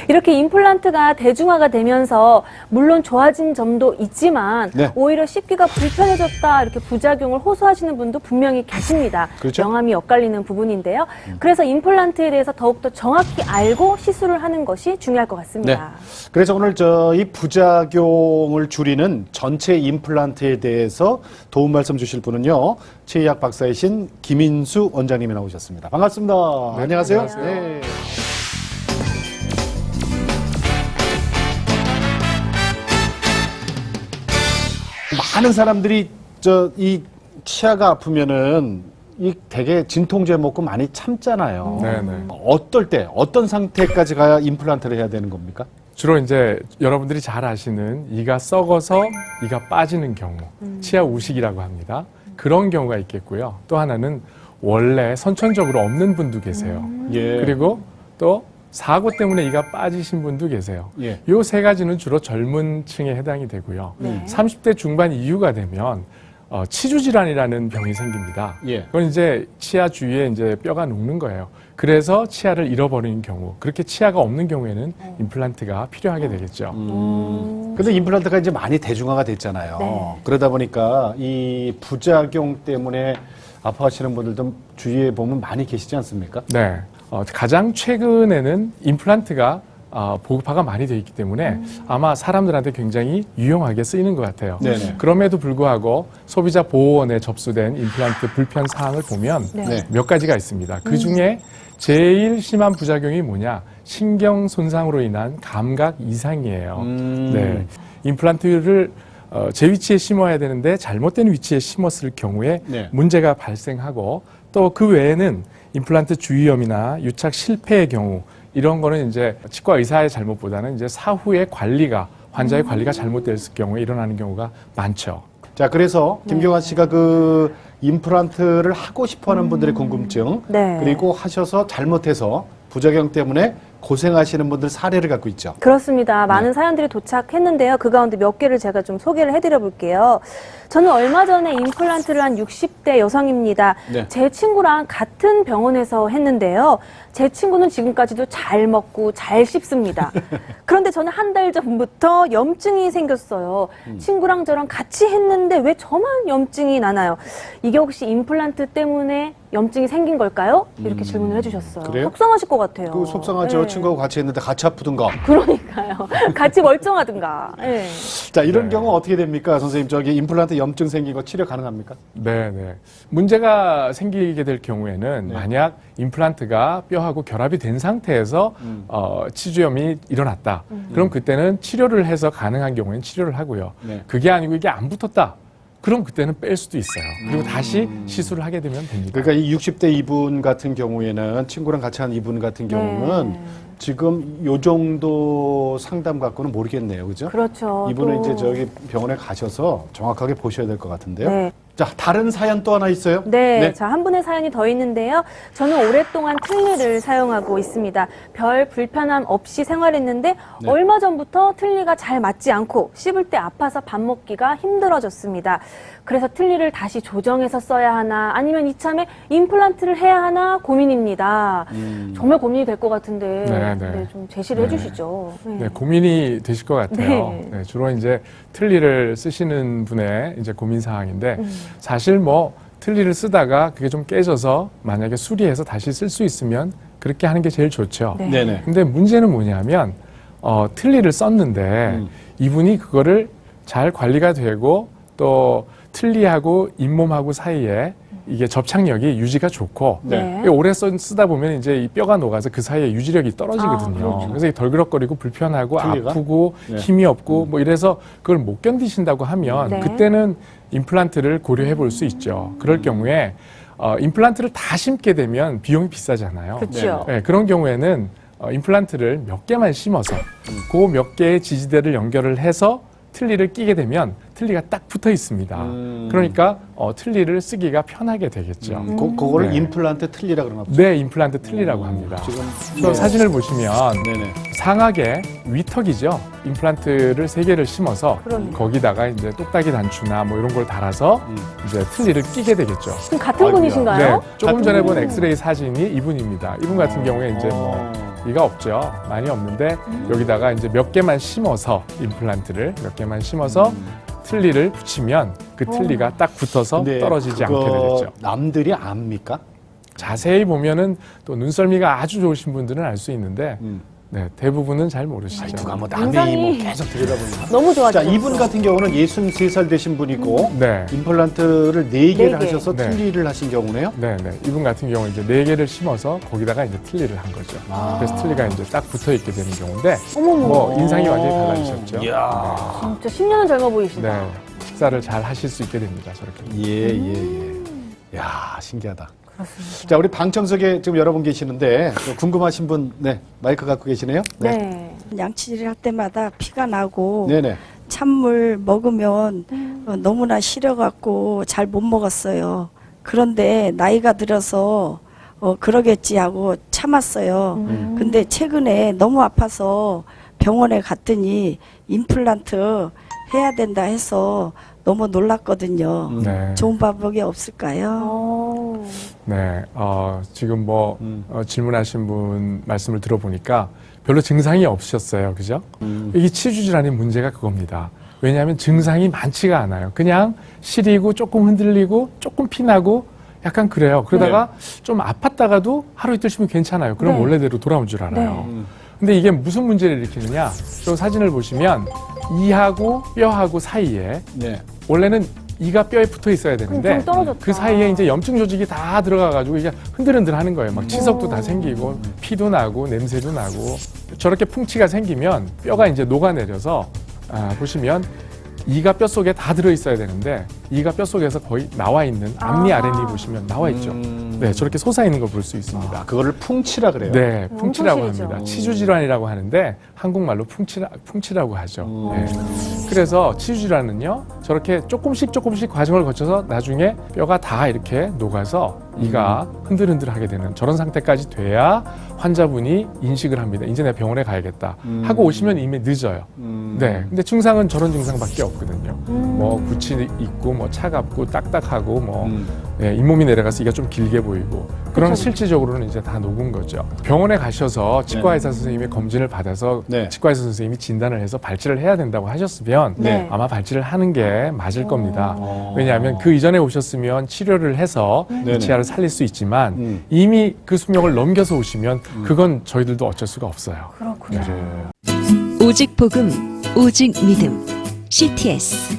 이렇게 임플란트가 대중화가 되면서 물론 좋아진 점도 있지만 네. 오히려 씹기가 불편해졌다 이렇게 부작용을 호소하시는 분도 분명히 계십니다. 그렇죠. 명암이 엇갈리는 부분인데요. 그래서 임플란트에 대해서 더욱더 정확히 알고 시술을 하는 것이 중요할 것 같습니다. 그래서 오늘 이 부작용을 줄이는 전체 임플란트에 대해서 도움 말씀 주실 분은요. 치의학 박사이신 김인수 원장님이 나오셨습니다. 반갑습니다. 네, 안녕하세요. 안녕하세요. 네. 많은 사람들이 이 치아가 아프면은 이 되게 진통제 먹고 많이 참잖아요. 네네. 어떨 때, 어떤 상태까지 가야 임플란트를 해야 되는 겁니까? 주로 이제 여러분들이 잘 아시는 이가 썩어서 이가 빠지는 경우, 치아 우식이라고 합니다. 그런 경우가 있겠고요. 또 하나는 원래 선천적으로 없는 분도 계세요. 예. 그리고 또 사고 때문에 이가 빠지신 분도 계세요. 예. 요 세 가지는 주로 젊은 층에 해당이 되고요. 네. 30대 중반 이후가 되면 치주 질환이라는 병이 생깁니다. 예. 그건 이제 치아 주위에 이제 뼈가 녹는 거예요. 그래서 치아를 잃어버리는 경우, 그렇게 치아가 없는 경우에는 임플란트가 필요하게 되겠죠. 근데 임플란트가 이제 많이 대중화가 됐잖아요. 네. 그러다 보니까 이 부작용 때문에 아파하시는 분들도 주위에 보면 많이 계시지 않습니까? 네. 가장 최근에는 임플란트가 보급화가 많이 되어 있기 때문에 아마 사람들한테 굉장히 유용하게 쓰이는 것 같아요. 네네. 그럼에도 불구하고 소비자 보호원에 접수된 임플란트 불편 사항을 보면 네. 몇 가지가 있습니다. 그 중에 제일 심한 부작용이 뭐냐? 신경 손상으로 인한 감각 이상이에요. 네. 임플란트를 제 위치에 심어야 되는데 잘못된 위치에 심었을 경우에 네. 문제가 발생하고 또 그 외에는 임플란트 주위염이나 유착 실패의 경우 이런 거는 이제 치과 의사의 잘못보다는 이제 사후의 관리가 환자의 관리가 잘못됐을 경우에 일어나는 경우가 많죠. 자, 그래서 김경환 씨가 그 임플란트를 하고 싶어 하는 분들의 궁금증, 네. 그리고 하셔서 잘못해서 부작용 때문에 고생하시는 분들 사례를 갖고 있죠. 그렇습니다. 많은 사연들이 도착했는데요. 그 가운데 몇 개를 제가 좀 소개를 해드려 볼게요. 저는 얼마 전에 임플란트를 한 60대 여성입니다. 네. 제 친구랑 같은 병원에서 했는데요. 제 친구는 지금까지도 잘 먹고 잘 씹습니다. 그런데 저는 한 달 전부터 염증이 생겼어요. 친구랑 저랑 같이 했는데 왜 저만 염증이 나나요? 이게 혹시 임플란트 때문에 염증이 생긴 걸까요? 이렇게 질문을 해주셨어요. 그래요? 속상하실 것 같아요. 그 속상하죠. 네. 친구하고 같이 했는데 같이 아프든가. 그러니까요. 같이 멀쩡하든가. 네. 자, 이런 네. 경우 어떻게 됩니까? 선생님, 저기 임플란트 염증 생긴 거 치료 가능합니까? 네. 문제가 생기게 될 경우에는 네. 만약 임플란트가 뼈하고 결합이 된 상태에서 치주염이 일어났다. 그럼 그때는 치료를 해서 가능한 경우에는 치료를 하고요. 네. 그게 아니고 이게 안 붙었다. 그럼 그때는 뺄 수도 있어요. 그리고 다시 시술을 하게 되면 됩니다. 그러니까 이 60대 이분 같은 경우에는 친구랑 같이 한 이분 같은 경우는 지금 요 정도 상담 갖고는 모르겠네요. 그죠? 그렇죠. 이분은 또- 이제 저기 병원에 가셔서 정확하게 보셔야 될 것 같은데요. 네. 자, 다른 사연 또 하나 있어요? 네, 자, 한 분의 사연이 더 있는데요. 저는 오랫동안 틀니를 사용하고 있습니다. 별 불편함 없이 생활했는데 네. 얼마 전부터 틀니가 잘 맞지 않고 씹을 때 아파서 밥 먹기가 힘들어졌습니다. 그래서 틀니를 다시 조정해서 써야 하나 아니면 이참에 임플란트를 해야 하나 고민입니다. 정말 고민이 될 것 같은데 네. 좀 제시를 해주시죠. 네, 고민이 되실 것 같아요. 네. 네, 주로 이제 틀니를 쓰시는 분의 이제 고민 사항인데 사실 뭐 틀니를 쓰다가 그게 좀 깨져서 만약에 수리해서 다시 쓸 수 있으면 그렇게 하는 게 제일 좋죠. 네. 네네. 근데 문제는 뭐냐면 틀니를 썼는데 이분이 그거를 잘 관리가 되고 또 틀니하고 잇몸하고 사이에 이게 접착력이 유지가 좋고 네. 오래 쓰다 보면 이제 이 뼈가 녹아서 그 사이에 유지력이 떨어지거든요. 그렇죠. 그래서 이게 덜그럭거리고 불편하고 틀니가? 아프고 네. 힘이 없고 뭐 이래서 그걸 못 견디신다고 하면 네. 그때는 임플란트를 고려해 볼 수 있죠. 그럴 경우에 임플란트를 다 심게 되면 비용이 비싸잖아요. 그렇죠. 네, 그런 경우에는 임플란트를 몇 개만 심어서 그 몇 개의 지지대를 연결을 해서 틀니를 끼게 되면 틀니가 딱 붙어 있습니다. 그러니까 틀니를 쓰기가 편하게 되겠죠. 그거를 네. 임플란트 틀니라 그러나 보죠. 네, 임플란트 틀니라고 합니다. 지금 저 사진을 보시면 네네. 상하게 위턱이죠. 임플란트를 3개를 심어서 그러네요. 거기다가 이제 똑딱이 단추나 뭐 이런 걸 달아서 이제 틀니를 끼게 되겠죠. 그럼 같은 아이고야. 분이신가요? 네, 조금 전에 본 엑스레이 사진이 이분입니다. 이분 같은 경우에 이제 뭐 많이가 없죠. 많이 없는데 여기다가 이제 몇 개만 심어서 임플란트를 몇 개만 심어서 틀니를 붙이면 그 틀니가 딱 붙어서 근데 떨어지지 않게 그거 되겠죠. 남들이 압니까? 자세히 보면은 또 눈썰미가 아주 좋으신 분들은 알 수 있는데 네, 대부분은 잘 모르시죠. 누가 뭐 남의 인상이 뭐 계속 들여다보니까. 너무 자, 좋아지셨어. 이분 같은 경우는 63살 되신 분이고 네. 임플란트를 4개를 네 개. 하셔서 네. 틀니를 하신 경우네요. 네, 네. 이분 같은 경우는 이제 4개를 심어서 거기다가 이제 틀니를 한 거죠. 그래서 틀니가 이제 딱 붙어 있게 되는 경우인데 어머머. 뭐 인상이 완전히 달라지셨죠. 이야. 진짜 10년은 젊어 보이시다. 네. 식사를 잘 하실 수 있게 됩니다. 저렇게. 예. 야, 신기하다. 자, 우리 방청석에 지금 여러분 계시는데 또 궁금하신 분, 네, 마이크 갖고 계시네요. 네. 양치질 할 때마다 피가 나고 네네. 찬물 먹으면 너무나 싫어갖고 잘 못 먹었어요. 그런데 나이가 들어서 그러겠지 하고 참았어요. 근데 최근에 너무 아파서 병원에 갔더니 임플란트 해야 된다 해서 너무 놀랐거든요. 네. 좋은 방법이 없을까요? 네. 지금 뭐 질문하신 분 말씀을 들어보니까 별로 증상이 없으셨어요. 그죠? 이게 치주 질환의 문제가 그겁니다. 왜냐하면 증상이 많지가 않아요. 그냥 시리고 조금 흔들리고 조금 피나고 약간 그래요. 그러다가 좀 아팠다가도 하루 이틀 쉬면 괜찮아요. 그럼 네. 원래대로 돌아온 줄 알아요. 근데 이게 무슨 문제를 일으키느냐? 저 사진을 보시면 이하고 뼈하고 사이에 네. 원래는 이가 뼈에 붙어 있어야 되는데 좀 떨어졌다. 그 사이에 이제 염증 조직이 다 들어가가지고 이게 흔들흔들 하는 거예요. 막 치석도 다 생기고 피도 나고 냄새도 나고 저렇게 풍치가 생기면 뼈가 이제 녹아내려서 보시면 이가 뼈 속에 다 들어 있어야 되는데 이가 뼈 속에서 거의 나와 있는 앞니 아랫니 보시면 나와 있죠. 네, 저렇게 솟아 있는 걸 볼 수 있습니다. 아, 그거를 풍치라 그래요. 네, 풍치라고 엄청 시리죠. 합니다. 치주 질환이라고 하는데 한국말로 풍치라고 하죠. 네. 그래서 치주 질환은요, 저렇게 조금씩 과정을 거쳐서 나중에 뼈가 다 이렇게 녹아서 이가 흔들흔들하게 되는 저런 상태까지 돼야 환자분이 인식을 합니다. 이제 내가 병원에 가야겠다 하고 오시면 이미 늦어요. 네, 근데 증상은 저런 증상밖에 없거든요. 뭐 구치 있고, 뭐 차갑고, 딱딱하고, 뭐 예, 잇몸이 내려가서 이가 좀 길게 보이고 그런 실질적으로는 이제 다 녹은 거죠. 병원에 가셔서 치과 의사 선생님의 검진을 받아서 네. 치과 의사 선생님이 진단을 해서 발치를 해야 된다고 하셨으면 네. 아마 발치를 하는 게 맞을 겁니다. 왜냐하면 그 이전에 오셨으면 치료를 해서 네네. 치아를 살릴 수 있지만 이미 그 수명을 넘겨서 오시면 그건 저희들도 어쩔 수가 없어요. 그렇구나. 네. 오직 복음, 오직 믿음. CTS